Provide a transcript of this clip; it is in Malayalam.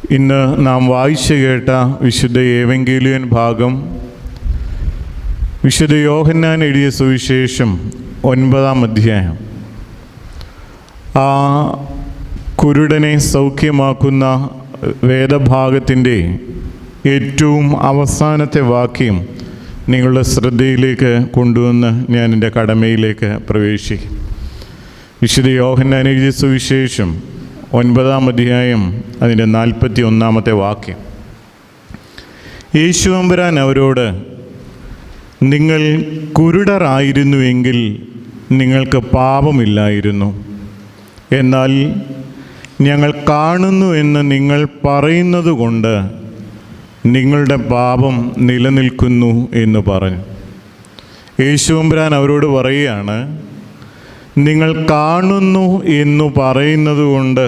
ഇന്ന് നാം വായിച്ചു കേട്ട വിശുദ്ധ ഏവങ്കേലിയൻ ഭാഗം വിശുദ്ധ യോഹന്നാൻ എഴുതിയ സുവിശേഷം 9-ാം അധ്യായം. ആ കുരുടനെ സൗഖ്യമാക്കുന്ന വേദഭാഗത്തിൻ്റെ ഏറ്റവും അവസാനത്തെ വാക്യം നിങ്ങളുടെ ശ്രദ്ധയിലേക്ക് കൊണ്ടുവന്ന് ഞാൻ എൻ്റെ കടമയിലേക്ക് പ്രവേശിക്കും. വിശുദ്ധ യോഹന്നാൻ എഴുതിയ സുവിശേഷം 9-ാം അധ്യായം അതിൻ്റെ 41-ാമത്തെ വാക്യം. യേശു തമ്പുരാൻ അവരോട്, നിങ്ങൾ കുരുടരായിരുന്നുവെങ്കിൽ നിങ്ങൾക്ക് പാപമില്ലായിരുന്നു. എന്നാൽ ഞങ്ങൾ കാണുന്നു എന്ന് നിങ്ങൾ പറയുന്നത് കൊണ്ട് നിങ്ങളുടെ പാപം നിലനിൽക്കുന്നു എന്ന് പറഞ്ഞു. യേശു തമ്പുരാൻ അവരോട് പറയുകയാണ്, നിങ്ങൾ കാണുന്നു എന്ന് പറയുന്നത് കൊണ്ട്